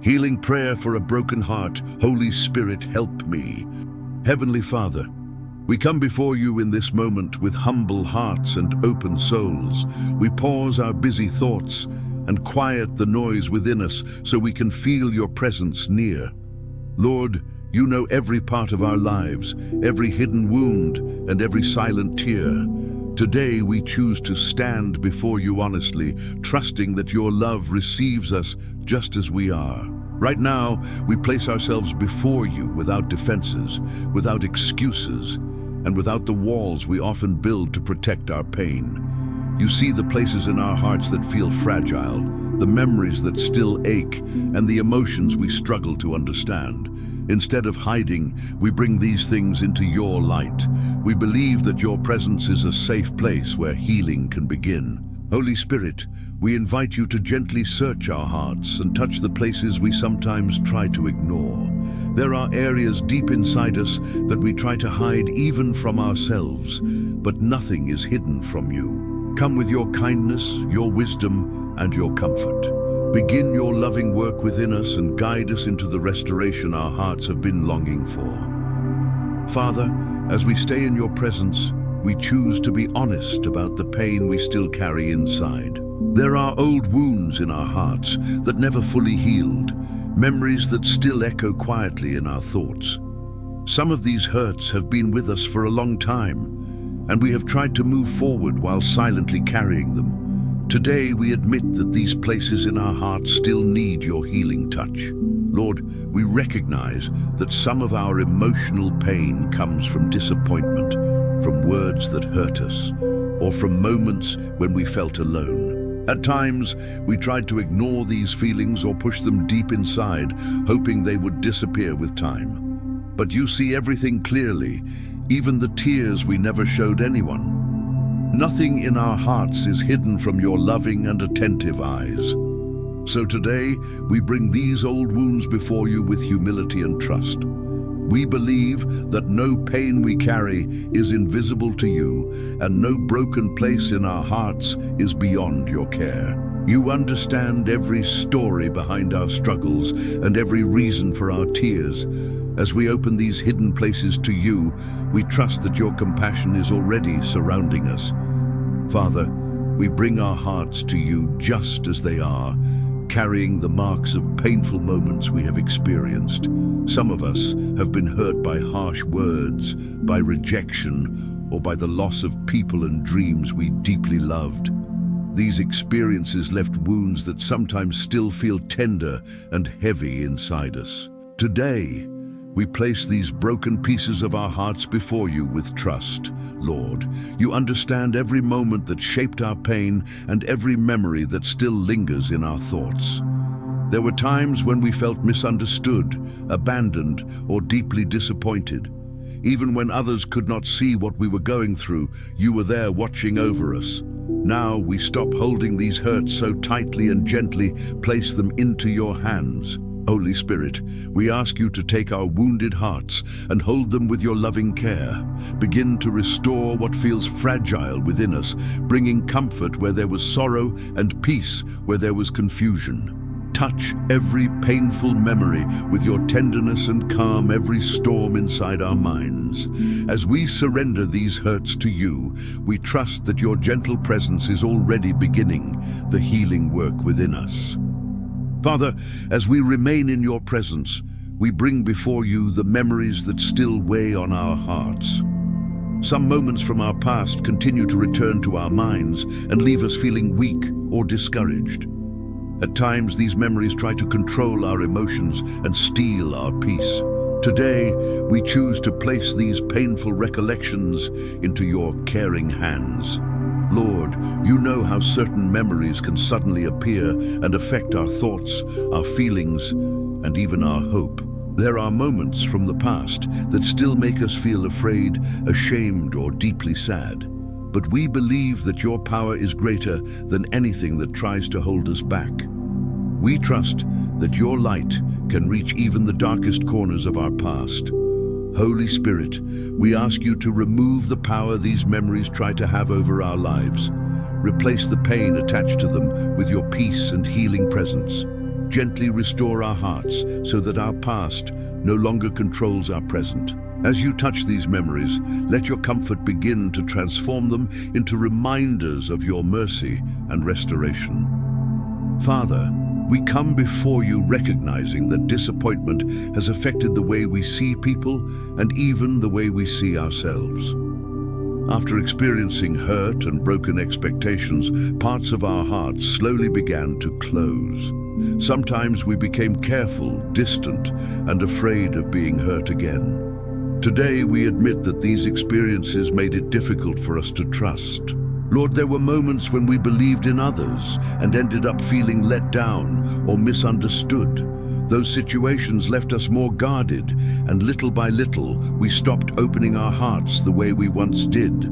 Healing prayer for a broken heart. Holy Spirit, help me. Heavenly Father, we come before you in this moment with humble hearts and open souls. We pause our busy thoughts and quiet the noise within us so we can feel your presence near. Lord, you know every part of our lives, every hidden wound and every silent tear. Today we choose to stand before you honestly, trusting that your love receives us just as we are. Right now, we place ourselves before you without defenses, without excuses, and without the walls we often build to protect our pain. You see the places in our hearts that feel fragile, the memories that still ache, and the emotions we struggle to understand. Instead of hiding, we bring these things into your light. We believe that your presence is a safe place where healing can begin. Holy Spirit, we invite you to gently search our hearts and touch the places we sometimes try to ignore. There are areas deep inside us that we try to hide even from ourselves, but nothing is hidden from you. Come with your kindness, your wisdom, and your comfort. Begin your loving work within us and guide us into the restoration our hearts have been longing for. Father, as we stay in your presence, we choose to be honest about the pain we still carry inside. There are old wounds in our hearts that never fully healed, memories that still echo quietly in our thoughts. Some of these hurts have been with us for a long time, and we have tried to move forward while silently carrying them. Today we admit that these places in our hearts still need your healing touch. Lord, we recognize that some of our emotional pain comes from disappointment, from words that hurt us, or from moments when we felt alone. At times, we tried to ignore these feelings or push them deep inside, hoping they would disappear with time. But you see everything clearly, even the tears we never showed anyone. Nothing in our hearts is hidden from your loving and attentive eyes. So today, we bring these old wounds before you with humility and trust. We believe that no pain we carry is invisible to you, and no broken place in our hearts is beyond your care. You understand every story behind our struggles and every reason for our tears. As we open these hidden places to you, we trust that your compassion is already surrounding us. Father, we bring our hearts to you just as they are, carrying the marks of painful moments we have experienced. Some of us have been hurt by harsh words, by rejection, or by the loss of people and dreams we deeply loved. These experiences left wounds that sometimes still feel tender and heavy inside us. Today, we place these broken pieces of our hearts before you with trust. Lord, you understand every moment that shaped our pain and every memory that still lingers in our thoughts. There were times when we felt misunderstood, abandoned, or deeply disappointed. Even when others could not see what we were going through, you were there watching over us. Now we stop holding these hurts so tightly and gently place them into your hands. Holy Spirit, we ask you to take our wounded hearts and hold them with your loving care. Begin to restore what feels fragile within us, bringing comfort where there was sorrow and peace where there was confusion. Touch every painful memory with your tenderness and calm every storm inside our minds. As we surrender these hurts to you, we trust that your gentle presence is already beginning the healing work within us. Father, as we remain in your presence, we bring before you the memories that still weigh on our hearts. Some moments from our past continue to return to our minds and leave us feeling weak or discouraged. At times, these memories try to control our emotions and steal our peace. Today, we choose to place these painful recollections into your caring hands. Lord, you know how certain memories can suddenly appear and affect our thoughts, our feelings, and even our hope. There are moments from the past that still make us feel afraid, ashamed, or deeply sad. But we believe that your power is greater than anything that tries to hold us back. We trust that your light can reach even the darkest corners of our past. Holy Spirit, we ask you to remove the power these memories try to have over our lives. Replace the pain attached to them with your peace and healing presence. gently restore our hearts so that our past no longer controls our present. As you touch these memories, let your comfort begin to transform them into reminders of your mercy and restoration. Father, we come before you recognizing that disappointment has affected the way we see people and even the way we see ourselves. After experiencing hurt and broken expectations, parts of our hearts slowly began to close. Sometimes we became careful, distant, and afraid of being hurt again. Today, we admit that these experiences made it difficult for us to trust. Lord, there were moments when we believed in others and ended up feeling let down or misunderstood. Those situations left us more guarded, and little by little, we stopped opening our hearts the way we once did.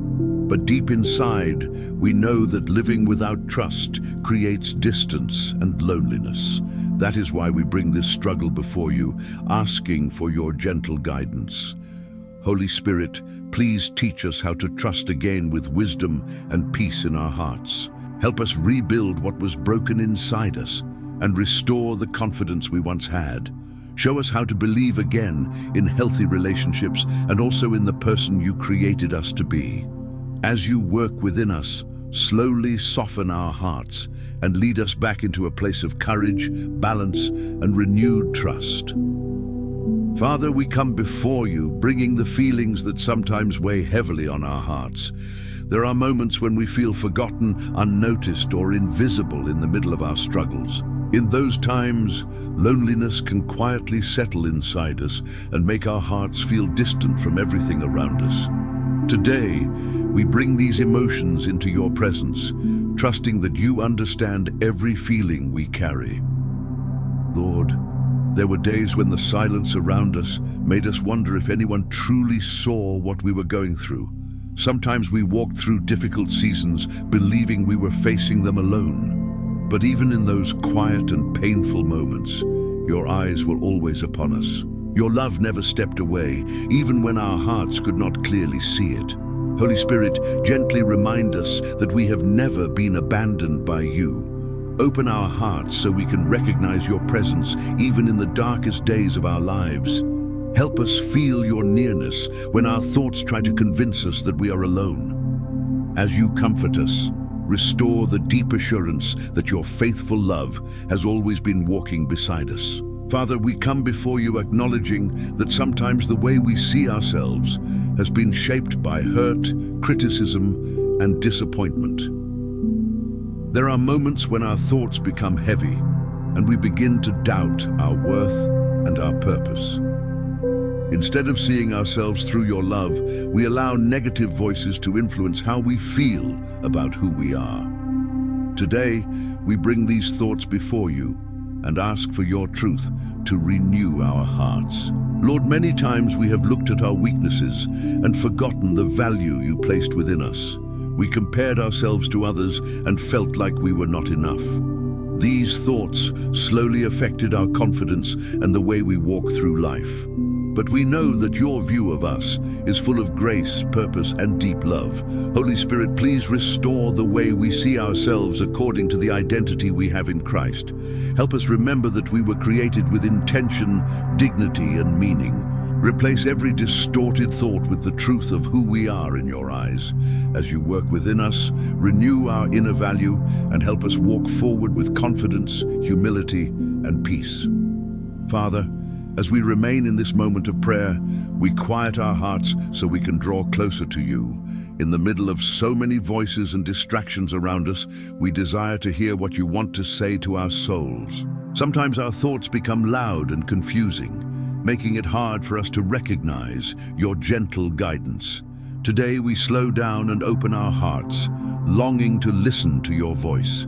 But deep inside, we know that living without trust creates distance and loneliness. That is why we bring this struggle before you, asking for your gentle guidance. Holy Spirit, please teach us how to trust again with wisdom and peace in our hearts. Help us rebuild what was broken inside us and restore the confidence we once had. Show us how to believe again in healthy relationships and also in the person you created us to be. As you work within us, slowly soften our hearts and lead us back into a place of courage, balance, and renewed trust. Father, we come before you, bringing the feelings that sometimes weigh heavily on our hearts. There are moments when we feel forgotten, unnoticed, or invisible in the middle of our struggles. In those times, loneliness can quietly settle inside us and make our hearts feel distant from everything around us. Today, we bring these emotions into your presence, trusting that you understand every feeling we carry. Lord, there were days when the silence around us made us wonder if anyone truly saw what we were going through. Sometimes we walked through difficult seasons, believing we were facing them alone. But even in those quiet and painful moments, your eyes were always upon us. Your love never stepped away, even when our hearts could not clearly see it. Holy Spirit, gently remind us that we have never been abandoned by you. Open our hearts so we can recognize your presence even in the darkest days of our lives. Help us feel your nearness when our thoughts try to convince us that we are alone. As you comfort us, restore the deep assurance that your faithful love has always been walking beside us. Father, we come before you acknowledging that sometimes the way we see ourselves has been shaped by hurt, criticism, and disappointment. There are moments when our thoughts become heavy and we begin to doubt our worth and our purpose. Instead of seeing ourselves through your love, we allow negative voices to influence how we feel about who we are. Today, we bring these thoughts before you and ask for your truth to renew our hearts. Lord, many times we have looked at our weaknesses and forgotten the value you placed within us. We compared ourselves to others and felt like we were not enough. These thoughts slowly affected our confidence and the way we walk through life. But we know that your view of us is full of grace, purpose, and deep love. Holy Spirit, please restore the way we see ourselves according to the identity we have in Christ. Help us remember that we were created with intention, dignity, and meaning. Replace every distorted thought with the truth of who we are in your eyes. As you work within us, renew our inner value and help us walk forward with confidence, humility, and peace. Father, as we remain in this moment of prayer, we quiet our hearts so we can draw closer to you. In the middle of so many voices and distractions around us, we desire to hear what you want to say to our souls. Sometimes our thoughts become loud and confusing, making it hard for us to recognize your gentle guidance. Today we slow down and open our hearts, longing to listen to your voice.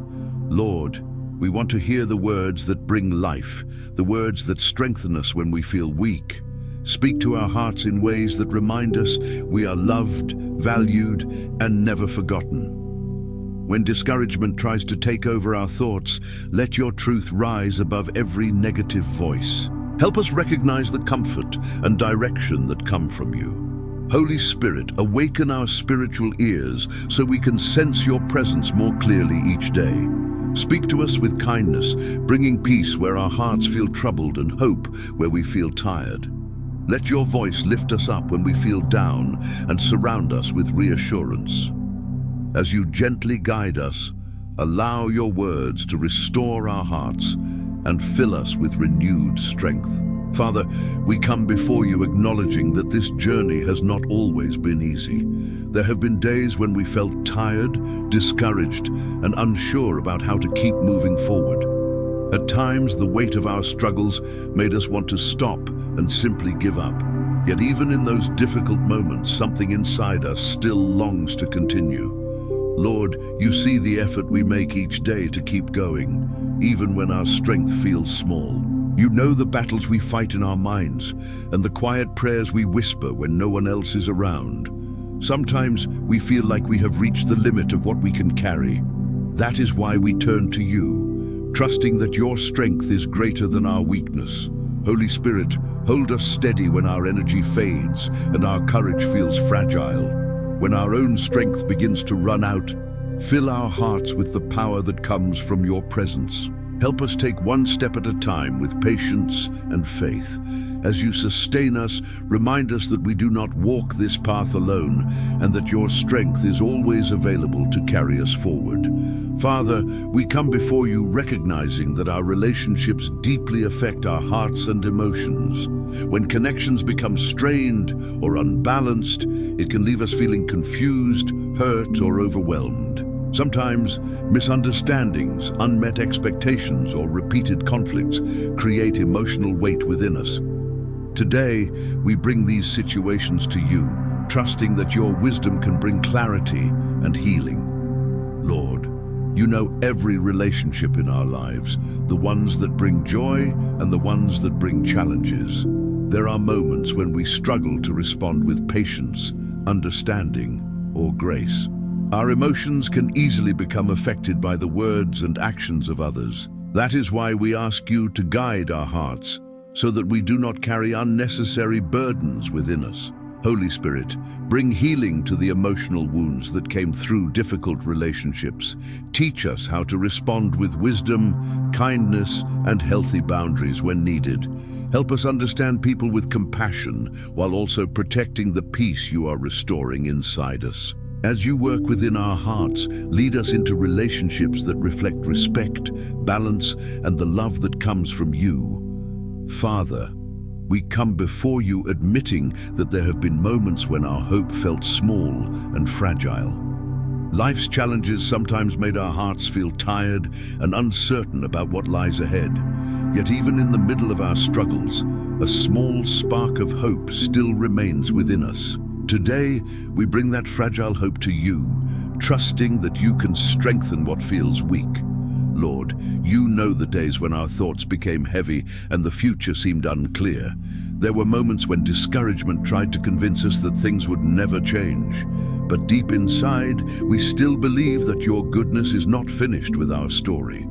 Lord, we want to hear the words that bring life, the words that strengthen us when we feel weak. Speak to our hearts in ways that remind us we are loved, valued, and never forgotten. When discouragement tries to take over our thoughts, let your truth rise above every negative voice. Help us recognize the comfort and direction that come from you. Holy Spirit, awaken our spiritual ears so we can sense your presence more clearly each day. Speak to us with kindness, bringing peace where our hearts feel troubled and hope where we feel tired. Let your voice lift us up when we feel down and surround us with reassurance. As you gently guide us, allow your words to restore our hearts and fill us with renewed strength. Father, we come before you acknowledging that this journey has not always been easy. There have been days when we felt tired, discouraged, and unsure about how to keep moving forward. At times, the weight of our struggles made us want to stop and simply give up. Yet even in those difficult moments, something inside us still longs to continue. Lord, you see the effort we make each day to keep going, even when our strength feels small. You know the battles we fight in our minds and the quiet prayers we whisper when no one else is around. Sometimes we feel like we have reached the limit of what we can carry. That is why we turn to you, trusting that your strength is greater than our weakness. Holy Spirit, hold us steady when our energy fades and our courage feels fragile. When our own strength begins to run out, fill our hearts with the power that comes from your presence. Help us take one step at a time with patience and faith. As you sustain us, remind us that we do not walk this path alone and that your strength is always available to carry us forward. Father, we come before you recognizing that our relationships deeply affect our hearts and emotions. When connections become strained or unbalanced, it can leave us feeling confused, hurt, or overwhelmed. Sometimes, misunderstandings, unmet expectations, or repeated conflicts create emotional weight within us. Today, we bring these situations to you, trusting that your wisdom can bring clarity and healing. Lord, you know every relationship in our lives, the ones that bring joy and the ones that bring challenges. There are moments when we struggle to respond with patience, understanding, or grace. Our emotions can easily become affected by the words and actions of others. That is why we ask you to guide our hearts, so that we do not carry unnecessary burdens within us. Holy Spirit, bring healing to the emotional wounds that came through difficult relationships. Teach us how to respond with wisdom, kindness, and healthy boundaries when needed. Help us understand people with compassion while also protecting the peace you are restoring inside us. As you work within our hearts, lead us into relationships that reflect respect, balance, and the love that comes from you. Father, we come before you admitting that there have been moments when our hope felt small and fragile. Life's challenges sometimes made our hearts feel tired and uncertain about what lies ahead. Yet even in the middle of our struggles, a small spark of hope still remains within us. Today, we bring that fragile hope to you, trusting that you can strengthen what feels weak. Lord, you know the days when our thoughts became heavy and the future seemed unclear. There were moments when discouragement tried to convince us that things would never change. But deep inside, we still believe that your goodness is not finished with our story.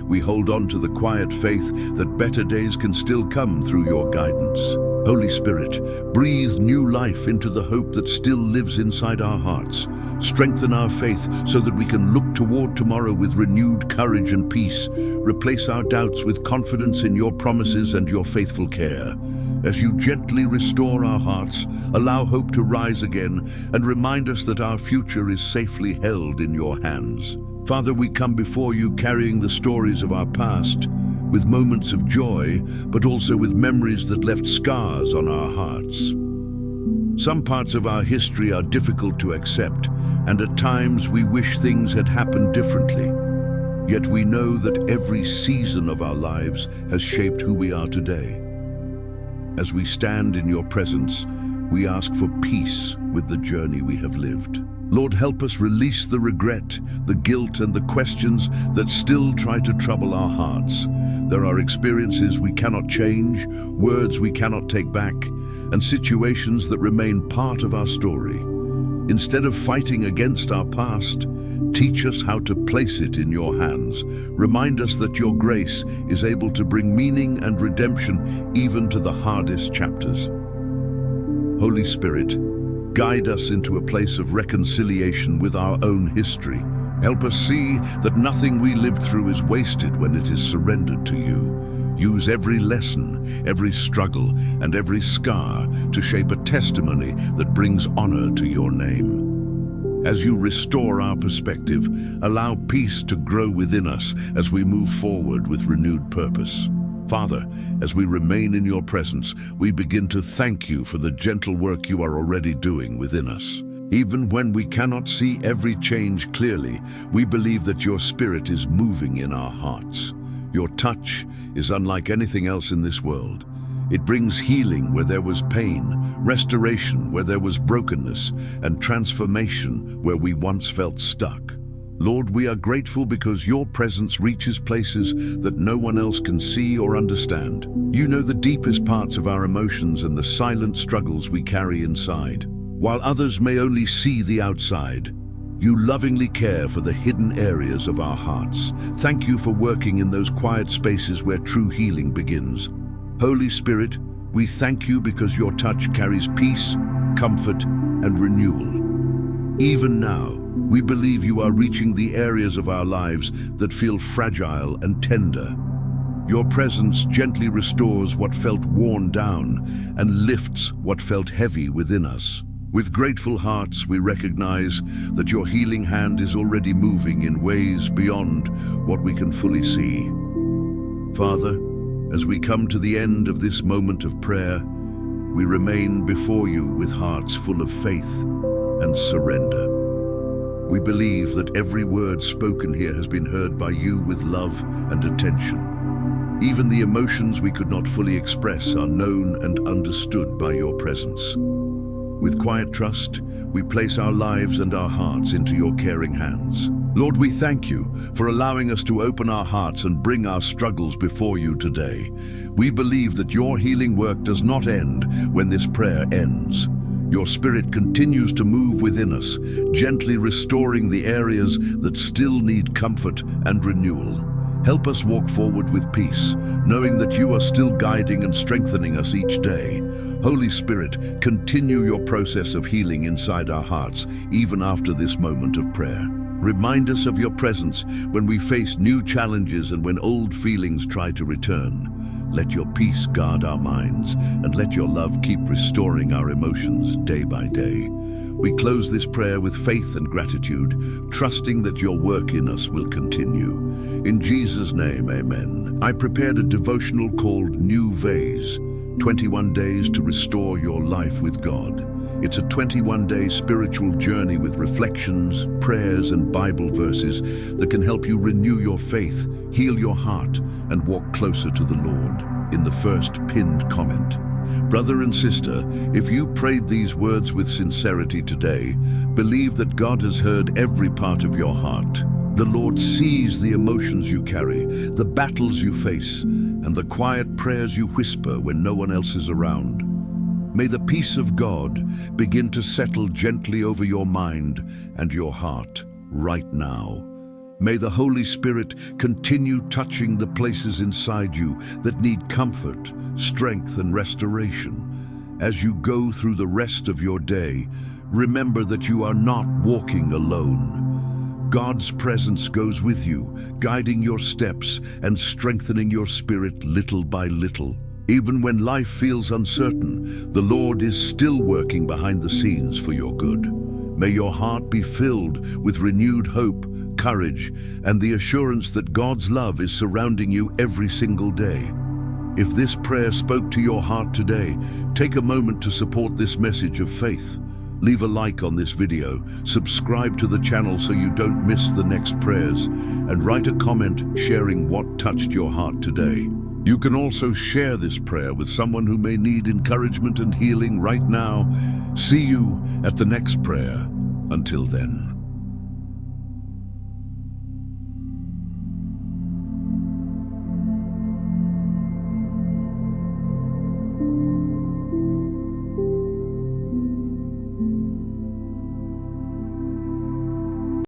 We hold on to the quiet faith that better days can still come through your guidance. Holy Spirit, breathe new life into the hope that still lives inside our hearts. Strengthen our faith so that we can look toward tomorrow with renewed courage and peace. Replace our doubts with confidence in your promises and your faithful care. As you gently restore our hearts, allow hope to rise again and remind us that our future is safely held in your hands. Father, we come before you carrying the stories of our past, with moments of joy, but also with memories that left scars on our hearts. Some parts of our history are difficult to accept, and at times we wish things had happened differently. Yet we know that every season of our lives has shaped who we are today. As we stand in your presence, we ask for peace with the journey we have lived. Lord, help us release the regret, the guilt, and the questions that still try to trouble our hearts. There are experiences we cannot change, words we cannot take back, and situations that remain part of our story. Instead of fighting against our past, teach us how to place it in your hands. Remind us that your grace is able to bring meaning and redemption even to the hardest chapters. Holy Spirit, guide us into a place of reconciliation with our own history. Help us see that nothing we live through is wasted when it is surrendered to you. Use every lesson, every struggle, and every scar to shape a testimony that brings honor to your name. As you restore our perspective, allow peace to grow within us as we move forward with renewed purpose. Father, as we remain in your presence, we begin to thank you for the gentle work you are already doing within us. Even when we cannot see every change clearly, we believe that your Spirit is moving in our hearts. Your touch is unlike anything else in this world. It brings healing where there was pain, restoration where there was brokenness, and transformation where we once felt stuck. Lord, we are grateful because your presence reaches places that no one else can see or understand. You know the deepest parts of our emotions and the silent struggles we carry inside. While others may only see the outside, you lovingly care for the hidden areas of our hearts. Thank you for working in those quiet spaces where true healing begins. Holy Spirit, we thank you because your touch carries peace, comfort, and renewal. Even now, we believe you are reaching the areas of our lives that feel fragile and tender. Your presence gently restores what felt worn down and lifts what felt heavy within us. With grateful hearts, we recognize that your healing hand is already moving in ways beyond what we can fully see. Father, as we come to the end of this moment of prayer, we remain before you with hearts full of faith and surrender. We believe that every word spoken here has been heard by you with love and attention. Even the emotions we could not fully express are known and understood by your presence. With quiet trust, we place our lives and our hearts into your caring hands. Lord, we thank you for allowing us to open our hearts and bring our struggles before you today. We believe that your healing work does not end when this prayer ends. Your Spirit continues to move within us, gently restoring the areas that still need comfort and renewal. Help us walk forward with peace, knowing that you are still guiding and strengthening us each day. Holy Spirit, continue your process of healing inside our hearts, even after this moment of prayer. Remind us of your presence when we face new challenges and when old feelings try to return. Let your peace guard our minds, and let your love keep restoring our emotions day by day. We close this prayer with faith and gratitude, trusting that your work in us will continue. In Jesus' name, amen. I prepared a devotional called New Vase, 21 Days to Restore Your Life with God. It's a 21-day spiritual journey with reflections, prayers, and Bible verses that can help you renew your faith, heal your heart, and walk closer to the Lord. In the first pinned comment, brother and sister, if you prayed these words with sincerity today, believe that God has heard every part of your heart. The Lord sees the emotions you carry, the battles you face, and the quiet prayers you whisper when no one else is around. May the peace of God begin to settle gently over your mind and your heart right now. May the Holy Spirit continue touching the places inside you that need comfort, strength, and restoration. As you go through the rest of your day, remember that you are not walking alone. God's presence goes with you, guiding your steps and strengthening your spirit little by little. Even when life feels uncertain, the Lord is still working behind the scenes for your good. May your heart be filled with renewed hope, courage, and the assurance that God's love is surrounding you every single day. If this prayer spoke to your heart today, take a moment to support this message of faith. Leave a like on this video, subscribe to the channel so you don't miss the next prayers, and write a comment sharing what touched your heart today. You can also share this prayer with someone who may need encouragement and healing right now. See you at the next prayer. Until then.